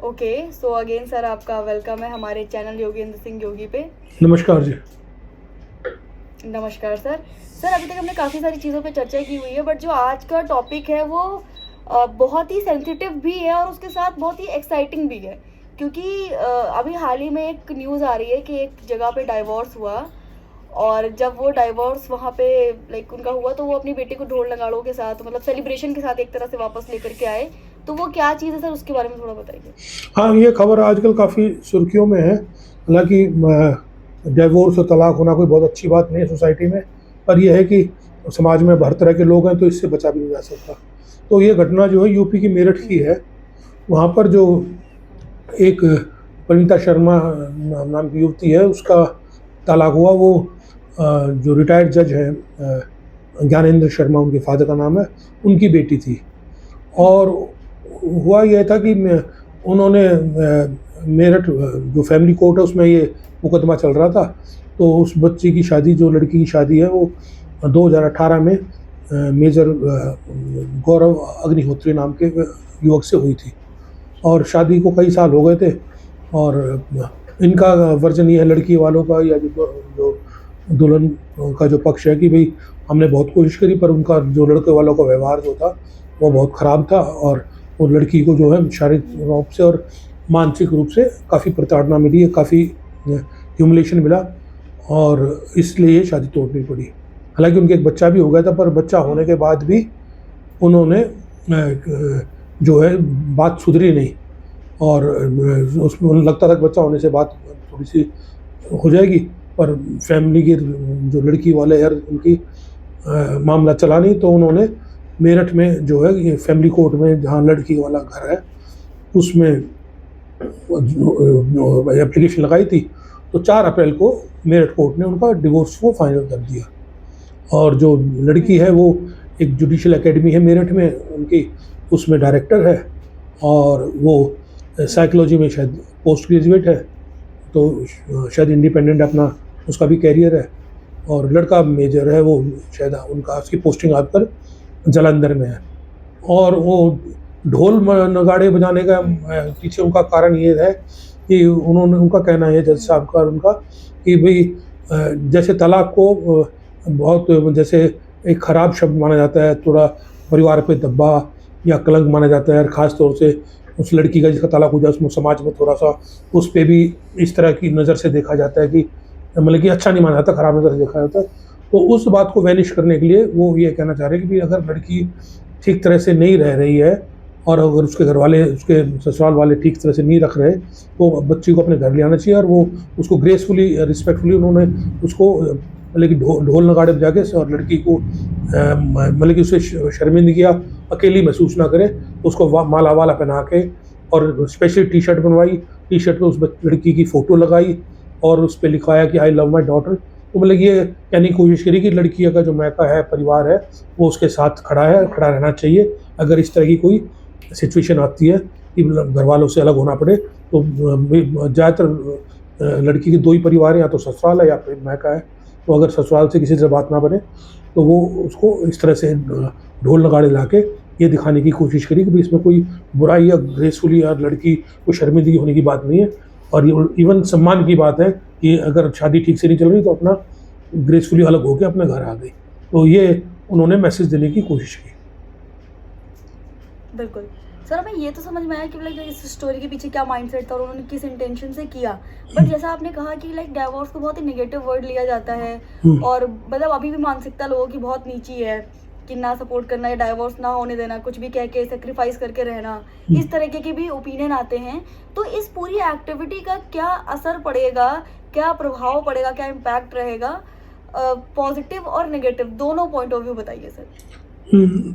Okay, so again sir आपका welcome है हमारे चैनल योगेंद्र सिंह योगी पे। नमस्कार जी। नमस्कार सर। सर अभी तक हमने काफ़ी सारी चीज़ों पे चर्चा की हुई है, बट जो आज का टॉपिक है वो बहुत ही सेंसिटिव भी है और उसके साथ बहुत ही एक्साइटिंग भी है, क्योंकि अभी हाल ही में एक न्यूज़ आ रही है कि एक जगह पे डाइवोर्स हुआ। और जब वो डाइवोर्स वहाँ पे लाइक उनका हुआ तो वो अपनी बेटी को ढोल नगाड़ों के साथ मतलब सेलिब्रेशन के साथ एक तरह से वापस लेकर के आए। तो वो क्या चीज़ है सर, उसके बारे में थोड़ा बताइए। हाँ, ये खबर आजकल काफ़ी सुर्खियों में है। हालांकि डिवोर्स और तलाक होना कोई बहुत अच्छी बात नहीं है सोसाइटी में, पर यह है कि समाज में हर तरह के लोग हैं तो इससे बचा भी नहीं जा सकता। तो ये घटना जो है यूपी की मेरठ की है। वहाँ पर जो एक परिणीता शर्मा नाम की युवती है, उसका तलाक हुआ। वो जो रिटायर्ड जज हैं, ज्ञानेंद्र शर्मा उनके फादर का नाम है, उनकी बेटी थी। और हुआ यह था कि उन्होंने मेरठ जो फैमिली कोर्ट है उसमें ये मुकदमा चल रहा था। तो उस बच्चे की शादी, जो लड़की की शादी है, वो 2018 में मेजर गौरव अग्निहोत्री नाम के युवक से हुई थी। और शादी को कई साल हो गए थे। और इनका वर्जन ये है लड़की वालों का, या जो दुल्हन का जो पक्ष है, कि भाई हमने बहुत कोशिश करी पर उनका जो लड़के वालों का व्यवहार जो था वो बहुत ख़राब था। और वो लड़की को जो है शारीरिक रूप से और मानसिक रूप से काफ़ी प्रताड़ना मिली है, काफ़ी ह्यूमिलेशन मिला, और इसलिए ये शादी तोड़नी पड़ी। हालांकि उनके एक बच्चा भी हो गया था, पर बच्चा होने के बाद भी उन्होंने जो है बात सुधरी नहीं। और उसमें उन्हें लगता था कि बच्चा होने से बात थोड़ी सी हो जाएगी, पर फैमिली की जो लड़की वाले यार उनकी मामला चला नहीं। तो उन्होंने मेरठ में जो है ये फैमिली कोर्ट में, जहाँ लड़की वाला घर है, उसमें एप्लीकेशन लगाई थी। तो 4 अप्रैल को मेरठ कोर्ट ने उनका डिवोर्स को फाइनल कर दिया। और जो लड़की है वो एक जुडिशल एकेडमी है मेरठ में उनकी, उसमें डायरेक्टर है। और वो साइकोलॉजी में शायद पोस्ट ग्रेजुएट है, तो शायद इंडिपेंडेंट अपना उसका भी कैरियर है। और लड़का मेजर है, वो शायद उनका उसकी पोस्टिंग आकर जालंधर में है। और वो ढोल नगाड़े बजाने का पीछे उनका कारण ये है कि उनका कहना है, जज साहब का और उनका, कि भाई जैसे तलाक को बहुत जैसे एक ख़राब शब्द माना जाता है, थोड़ा परिवार पे दब्बा या कलंक माना जाता है। ख़ास तौर से उस लड़की का जिसका तलाक हो जाए, उसमें समाज में थोड़ा सा उस पर भी इस तरह की नज़र से देखा जाता है कि मतलब कि अच्छा नहीं माना जाता, ख़राब नज़र से देखा जाता है। तो उस बात को वैनिश करने के लिए वो ये कहना चाह रहे हैं कि भाई अगर लड़की ठीक तरह से नहीं रह रही है, और अगर उसके घर वाले, उसके ससुराल वाले ठीक तरह से नहीं रख रहे, तो बच्ची को अपने घर ले आना चाहिए। और वो उसको ग्रेसफुली, रिस्पेक्टफुली उन्होंने उसको मतलब कि ढोल नगाड़े बजा के, और लड़की को मतलब कि उसे शर्मिंदगी, अकेली महसूस ना करे, तो उसको माला वाला पहना के और स्पेशल टी शर्ट बनवाई। टी शर्ट पर उस लड़की की फ़ोटो लगाई और उस पर लिखवाया कि आई लव माई डॉटर। तो मतलब ये कहने की कोशिश करी कि लड़की का जो मायका है, परिवार है, वो उसके साथ खड़ा है, खड़ा रहना चाहिए। अगर इस तरह की कोई सिचुएशन आती है कि घर वालों से अलग होना पड़े, तो ज़्यादातर लड़की के 2 ही परिवार हैं, या तो ससुराल है या फिर मायका है। तो अगर ससुराल से किसी से बात ना बने, तो वो उसको इस तरह से ढोल नगाड़े ला के ये दिखाने की कोशिश करी कि भाई इसमें कोई बुराई या ग्रेसफुली या लड़की को शर्मिंदगी होने की बात नहीं है। और ये इवन सम्मान की बात है कि अगर शादी ठीक से नहीं चल रही तो अपना ग्रेसफुली अलग होकर अपने घर आ गई। तो ये उन्होंने मैसेज देने की कोशिश की। बिल्कुल। सर हमें ये तो समझ में आया कि लाइक इस स्टोरी के पीछे क्या माइंडसेट था और उन्होंने किस इंटेंशन से किया। बट जैसा आपने कहा कि लाइक डाइवोर्स को बहुत ही नेगेटिव वर्ड लिया जाता है, और मतलब अभी भी मानसिकता लोगों की बहुत नीची है कि ना सपोर्ट करना या डाइवोर्स ना होने देना, कुछ भी कह के सेक्रीफाइस करके रहना, इस तरीके के भी ओपिनियन आते हैं। तो इस पूरी एक्टिविटी का क्या असर पड़ेगा, क्या प्रभाव पड़ेगा, क्या इम्पैक्ट रहेगा, पॉजिटिव और नेगेटिव दोनों पॉइंट ऑफ व्यू बताइए सर।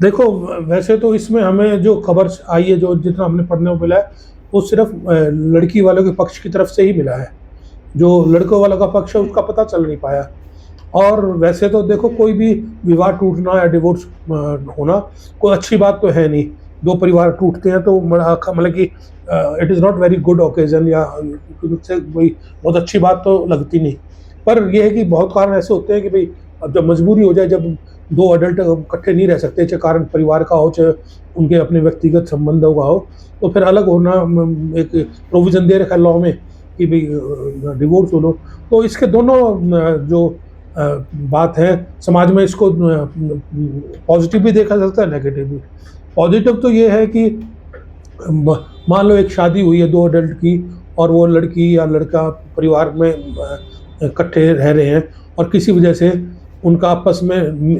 देखो, वैसे तो इसमें हमें जो खबर आई है, जो जितना हमने पढ़ने को मिला है, वो सिर्फ लड़की वालों के पक्ष की तरफ से ही मिला है। जो लड़कों वालों का पक्ष है उसका पता चल नहीं पाया। और वैसे तो देखो, कोई भी विवाह टूटना या डिवोर्स होना कोई अच्छी बात तो है नहीं। 2 परिवार टूटते हैं तो मतलब कि it is not very good occasion, या उससे कोई बहुत अच्छी बात तो लगती नहीं। पर यह है कि बहुत कारण ऐसे होते हैं कि भाई अब जब मजबूरी हो जाए, जब दो अडल्ट इकट्ठे नहीं रह सकते, चाहे कारण परिवार का हो, चाहे उनके अपने व्यक्तिगत संबंधों का हो, तो फिर अलग होना एक प्रोविज़न दे रखा है लॉ में कि भई डिवोर्स हो लो। तो इसके दोनों जो बात है समाज में, इसको पॉज़िटिव भी देखा जा सकता है, नेगेटिव भी। पॉज़िटिव तो ये है कि मान लो एक शादी हुई है 2 अडल्ट की, और वो लड़की या लड़का परिवार में इकट्ठे रह रहे हैं, और किसी वजह से उनका आपस में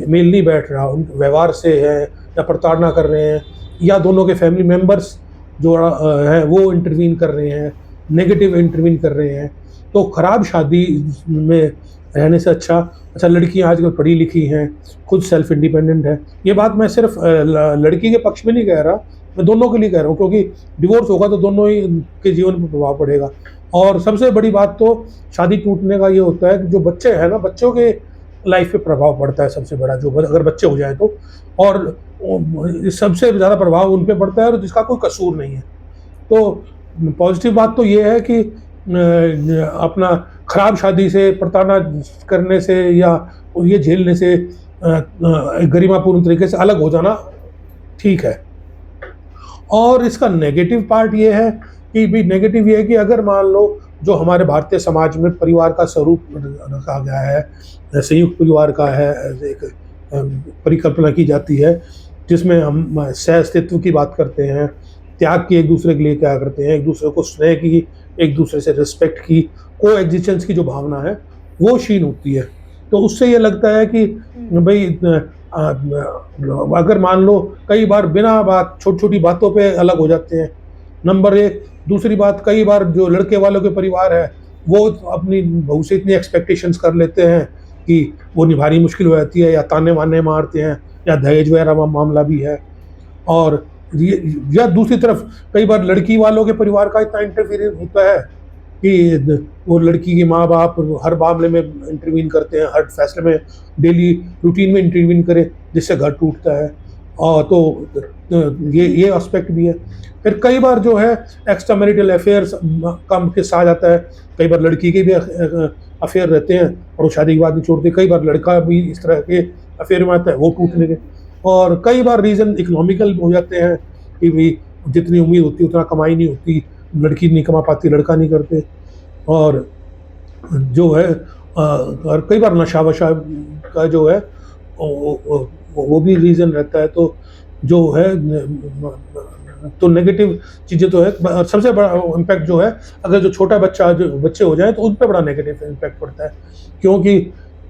मेल नहीं बैठ रहा, उनके व्यवहार से है या प्रताड़ना कर रहे हैं, या दोनों के फैमिली मेंबर्स जो हैं वो इंटरवीन कर रहे हैं, नेगेटिव इंटरवीन कर रहे हैं, तो ख़राब शादी में रहने से अच्छा लड़कियां आजकल पढ़ी लिखी हैं, खुद सेल्फ इंडिपेंडेंट है। ये बात मैं सिर्फ लड़की के पक्ष में नहीं कह रहा, मैं दोनों के लिए कह रहा हूँ, क्योंकि डिवोर्स होगा तो दोनों ही के जीवन पर प्रभाव पड़ेगा। और सबसे बड़ी बात तो शादी टूटने का ये होता है कि जो बच्चे हैं ना, बच्चों के लाइफ पे प्रभाव पड़ता है सबसे बड़ा, जो अगर बच्चे हो जाए तो, और सबसे ज़्यादा प्रभाव उन पे पड़ता है और जिसका कोई कसूर नहीं है। तो पॉजिटिव बात तो ये है कि अपना ख़राब शादी से, प्रताड़ना करने से या ये झेलने से गरिमापूर्ण तरीके से अलग हो जाना ठीक है। और इसका नेगेटिव पार्ट ये है कि भी नेगेटिव ये है कि अगर मान लो जो हमारे भारतीय समाज में परिवार का स्वरूप रखा गया है, संयुक्त परिवार का है, एक परिकल्पना की जाती है जिसमें हम सह अस्तित्व की बात करते हैं, त्याग की, एक दूसरे के लिए क्या करते हैं, एक दूसरे को स्नेह की, एक दूसरे से रिस्पेक्ट की, को एग्जिस्टेंस की जो भावना है वो क्षीण होती है। तो उससे ये लगता है कि भाई अगर मान लो कई बार बिना बात, छोटी छोटी बातों पे अलग हो जाते हैं, नंबर एक। दूसरी बात, कई बार जो लड़के वालों के परिवार है वो अपनी बहू से इतनी एक्सपेक्टेशंस कर लेते हैं कि वो निभानी मुश्किल हो जाती है, या ताने वाने मारते हैं, या दहेज वगैरह मामला भी है। और या दूसरी तरफ कई बार लड़की वालों के परिवार का इतना इंटरफीरेंस होता है कि वो लड़की के माँ बाप हर मामले में इंटरवीन करते हैं, हर फैसले में, डेली रूटीन में इंटरवीन करें, जिससे घर टूटता है। और तो ये एस्पेक्ट भी है। फिर कई बार जो है एक्स्ट्रा मैरिटल अफेयर्स का किस्सा आ जाता है। कई बार लड़की के भी अफेयर रहते हैं और वो शादी के बाद नहीं छोड़ते, कई बार लड़का भी इस तरह के अफेयर में आता है, वो टूटने के। और कई बार रीज़न इकोनॉमिकल हो जाते हैं कि भाई जितनी उम्मीद होती है उतना कमाई नहीं होती, लड़की नहीं कमा पाती, लड़का नहीं करते। और जो है और कई बार नशा वशा का जो है वो भी रीज़न रहता है। तो जो है तो नेगेटिव चीज़ें तो है। और सबसे बड़ा इम्पैक्ट जो है, अगर जो छोटा बच्चे हो जाए तो उन पर बड़ा नेगेटिव इम्पैक्ट पड़ता है, क्योंकि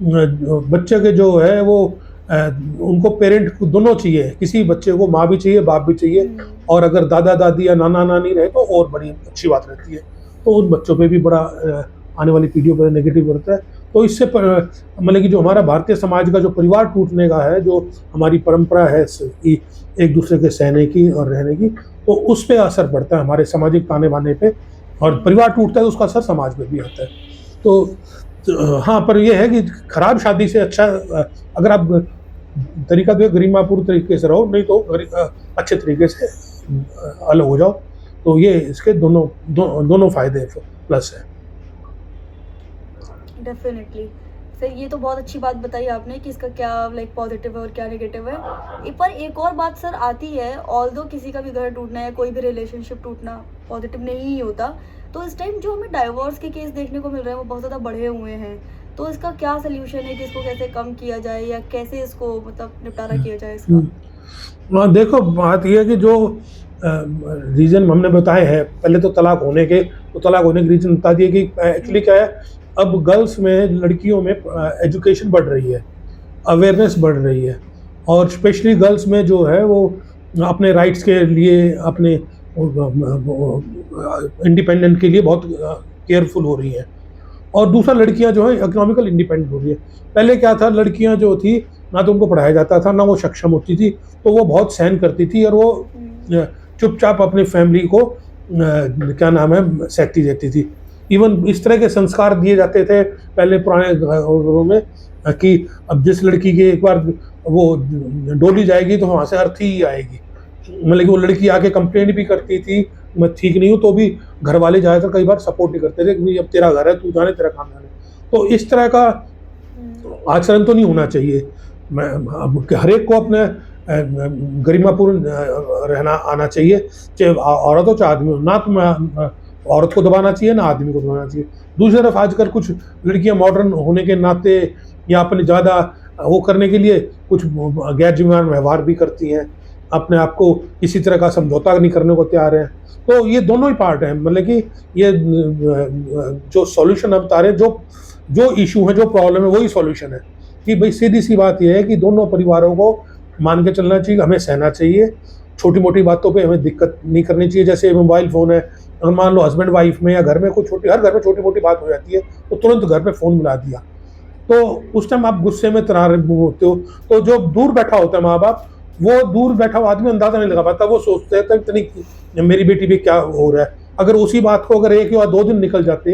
बच्चे के जो है वो उनको पेरेंट को दोनों चाहिए। किसी बच्चे को माँ भी चाहिए, बाप भी चाहिए, और अगर दादा दादी या नाना नानी रहे तो और बड़ी अच्छी बात रहती है। तो उन बच्चों पे भी बड़ा आने वाली पीढ़ियों पर नेगेटिव पड़ता है। तो इससे मतलब कि जो हमारा भारतीय समाज का जो परिवार टूटने का है, जो हमारी परंपरा है कि एक दूसरे के सहने की और रहने की, तो उस पर असर पड़ता है, हमारे सामाजिक ताने बाने पे। और परिवार टूटता है तो उसका असर समाज में भी आता है। तो हाँ, पर यह है कि खराब शादी से अच्छा अगर आप तरीका तो गरिमापूर्ण तरीके से रहो, नहीं तो अच्छे तरीके से अलग हो जाओ। तो ये इसके दोनों फायदे प्लस है। डेफिनेटली सर, ये तो बहुत अच्छी बात बताई आपने कि इसका क्या लाइक पॉजिटिव है और क्या नेगेटिव है। पर एक और बात सर आती है, ऑल्दो किसी का भी घर टूटना या कोई भी रिलेशनशिप टूटना पॉजिटिव नहीं ही होता, तो इस टाइम जो हमें डाइवोर्स के केस देखने को मिल रहे हैं वो बहुत ज़्यादा बढ़े हुए हैं। तो इसका क्या सल्यूशन है कि इसको कैसे कम किया जाए या कैसे इसको मतलब निपटारा किया जाए इसका? देखो, बात यह है कि जो रीज़न हमने बताए हैं, पहले तो तलाक होने के रीज़न बता दिए कि एक्चुअली क्या है, अब गर्ल्स में, लड़कियों में एजुकेशन बढ़ रही है, अवेयरनेस बढ़ रही है, और स्पेशली गर्ल्स में जो है वो अपने राइट्स के लिए, अपने इंडिपेंडेंट के लिए बहुत केयरफुल हो रही हैं। और दूसरा, लड़कियां जो है इकोनॉमिकल इंडिपेंडेंट हो रही है। पहले क्या था, लड़कियां जो थी ना तो उनको पढ़ाया जाता था, ना वो सक्षम होती थी, तो वो बहुत सहन करती थी और वो चुपचाप अपनी फैमिली को क्या नाम है सहती रहती थी। इवन इस तरह के संस्कार दिए जाते थे पहले पुराने घरों में कि अब जिस लड़की के एक बार वो डोली जाएगी तो वहाँ से अर्थी ही आएगी। मतलब कि वो लड़की आके कंप्लेंट भी करती थी मैं ठीक नहीं हूँ, तो भी घर वाले ज़्यादातर कई बार सपोर्ट नहीं करते थे कि अब तेरा घर है, तू जाने, तेरा काम जाने। तो इस तरह का आचरण तो नहीं होना चाहिए। अब हर एक को अपने गरिमापूर्ण रहना आना चाहिए, चाहे औरत हो चाहे आदमी हो। ना तो औरत को दबाना चाहिए ना आदमी को दबाना चाहिए। दूसरी तरफ आजकल कुछ लड़कियां मॉडर्न होने के नाते या अपने ज़्यादा वो करने के लिए कुछ गैर जिम्मेदार व्यवहार भी करती हैं, अपने आप को किसी तरह का समझौता नहीं करने को तैयार हैं। तो ये दोनों ही पार्ट हैं, मतलब कि ये जो सॉल्यूशन हम बता रहे हैं, जो इशू है, जो प्रॉब्लम है, वही सॉल्यूशन है। कि भाई सीधी सी बात यह है कि दोनों परिवारों को मान के चलना चाहिए, हमें सहना चाहिए, छोटी मोटी बातों पे हमें दिक्कत नहीं करनी चाहिए। जैसे मोबाइल फ़ोन है, अगर मान लो हस्बैंड वाइफ में या घर में कोई हर घर में छोटी मोटी बात हो जाती है तो तुरंत घर पे फ़ोन मिला दिया, तो उस टाइम आप गुस्से में तनाव होते हो, तो जो दूर बैठा होता है माँ बाप, वो दूर बैठा हुआ आदमी अंदाजा नहीं लगा पाता, वो सोचते हैं इतनी मेरी बेटी पे क्या हो रहा है। अगर उसी बात को अगर 1 या 2 दिन निकल जाते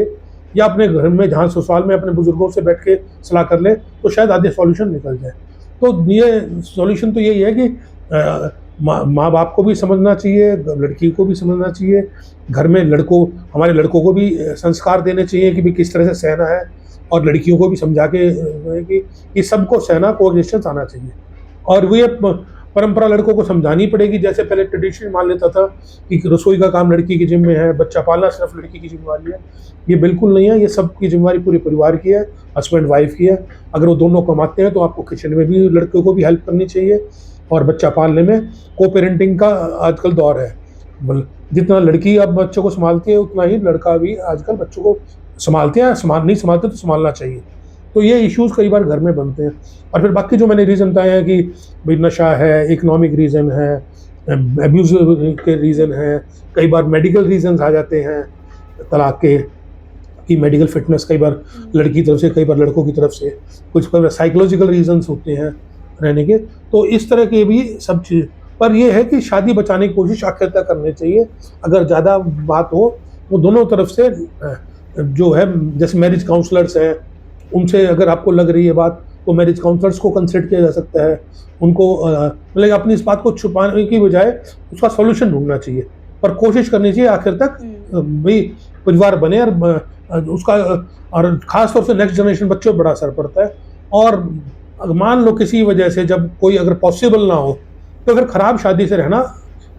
या अपने घर में जहाँ ससुराल में अपने बुजुर्गों से बैठ के सलाह कर ले तो शायद आधे सॉल्यूशन निकल जाए। तो ये सॉल्यूशन तो यही है कि माँ बाप को भी समझना चाहिए, लड़की को भी समझना चाहिए, घर में हमारे लड़कों को भी संस्कार देने चाहिए कि भाई किस तरह से सहना है, और लड़कियों को भी समझा के कि सबको सहना कोएग्जिस्टेंस आना चाहिए। और वो ये परंपरा लड़कों को समझानी पड़ेगी। जैसे पहले ट्रेडिशन मान लेता था कि रसोई का काम लड़की की जिम्मे है, बच्चा पालना सिर्फ लड़की की जिम्मेवारी है, ये बिल्कुल नहीं है। ये सबकी जिम्मेवारी पूरे परिवार की है, हस्बैंड वाइफ की है। अगर वो दोनों कमाते हैं तो आपको किचन में भी लड़कों को भी हेल्प करनी चाहिए, और बच्चा पालने में को पेरेंटिंग का आजकल दौर है। जितना लड़की अब बच्चों को संभालती है उतना ही लड़का भी आजकल बच्चों को संभालते हैं, नहीं संभालते तो संभालना चाहिए। तो ये इश्यूज़ कई बार घर में बनते हैं। और फिर बाकी जो मैंने रीज़न बताए हैं कि भाई नशा है, इकोनॉमिक रीज़न है, अब्यूज़ के रीज़न हैं, कई बार मेडिकल रीज़न्स आ जाते हैं तलाक के, कि मेडिकल फिटनेस कई बार लड़की की तरफ से, कई बार लड़कों की तरफ से, कुछ कई बार साइकोलॉजिकल रीज़न्स होते हैं रहने के। तो इस तरह के भी सब चीज़, पर ये है कि शादी बचाने की कोशिश आखिर तक करनी चाहिए। अगर ज़्यादा बात हो वो दोनों तरफ से जो है, जैसे मैरिज काउंसलर्स हैं, उनसे अगर आपको लग रही है बात तो मैरिज काउंसलर्स को कंसल्ट किया जा सकता है। उनको मतलब अपनी इस बात को छुपाने की बजाय उसका सॉल्यूशन ढूंढना चाहिए, पर कोशिश करनी चाहिए आखिर तक भाई परिवार बने। और उसका और ख़ास तौर से नेक्स्ट जनरेशन बच्चों पर बड़ा असर पड़ता है। और मान लो किसी वजह से जब कोई अगर पॉसिबल ना हो तो अगर ख़राब शादी से रहना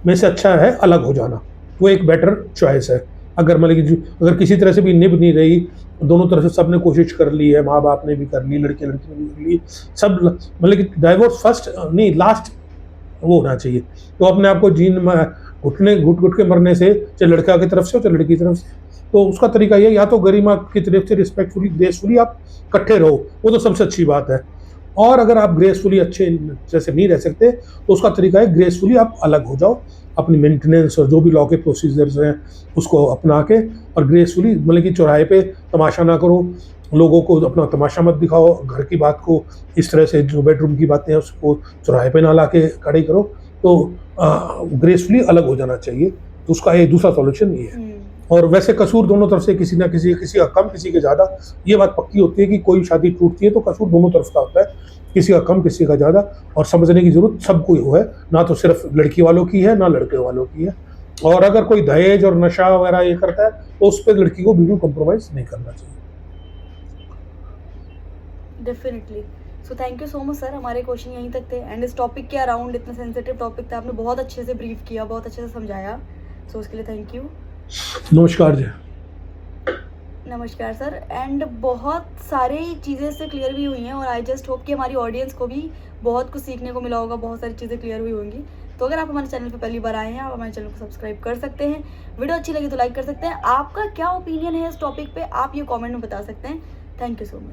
में से अच्छा है अलग हो जाना, वो एक बेटर चॉइस है। अगर मतलब कि अगर किसी तरह से भी निभ नहीं रही, दोनों तरफ से सब ने कोशिश कर ली है, माँ बाप ने भी कर ली, लड़के ने भी कर ली, सब मतलब कि डाइवोर्स फर्स्ट नहीं लास्ट वो होना चाहिए। तो अपने आप को जीन में घुट के मरने से, चाहे लड़का की तरफ से हो चाहे लड़की की तरफ से, तो उसका तरीका ये या तो गरिमा की तरफ से रिस्पेक्टफुली ग्रेसफुली आप इकट्ठे रहो, वो तो सबसे अच्छी बात है। और अगर आप ग्रेसफुली अच्छे जैसे नहीं रह सकते तो उसका तरीका है ग्रेसफुली आप अलग हो जाओ, अपनी मेंटेनेंस और जो भी लॉ के प्रोसीजर्स हैं उसको अपना के, और ग्रेसफुली मतलब कि चौराहे पे तमाशा ना करो, लोगों को अपना तमाशा मत दिखाओ, घर की बात को इस तरह से जो बेडरूम की बातें हैं उसको चौराहे पे ना ला के खड़ी करो। तो ग्रेसफुली अलग हो जाना चाहिए। तो उसका एक दूसरा सॉल्यूशन ये है। और वैसे कसूर दोनों तरफ से किसी ना किसी का कम किसी के ज़्यादा, ये बात पक्की होती है कि कोई शादी टूटती है तो कसूर दोनों तरफ का होता है, किसी का कम किसी का ज़्यादा। और समझने की ज़रूरत सबको ही है, ना तो सिर्फ लड़की वालों की है ना लड़के वालों की है। और अगर कोई दहेज और नशा वगैरह ये करता है तो उस पर लड़की को बिल्कुल कॉम्प्रोमाइज़ नहीं करना चाहिए। Definitely. So thank you so much sir, हमारे क्वेश्चन यहीं तक थे। एंड इस टॉपिक के अराउंड इतना सेंसिटिव टॉपिक था, आपने बहुत अच्छे से ब्रीफ किया, बहुत अच्छे से समझाया। सो उसके लिए थैंक यू। नमस्कार जी। नमस्कार सर। एंड बहुत सारी चीज़ें इससे क्लियर भी हुई हैं, और आई जस्ट होप कि हमारी ऑडियंस को भी बहुत कुछ सीखने को मिला होगा, बहुत सारी चीज़ें क्लियर हुई होंगी। तो अगर आप हमारे चैनल पर पहली बार आए हैं, आप हमारे चैनल को सब्सक्राइब कर सकते हैं। वीडियो अच्छी लगी तो लाइक कर सकते हैं। आपका क्या ओपिनियन है इस टॉपिक पे, आप ये कमेंट में बता सकते हैं। Thank you so much.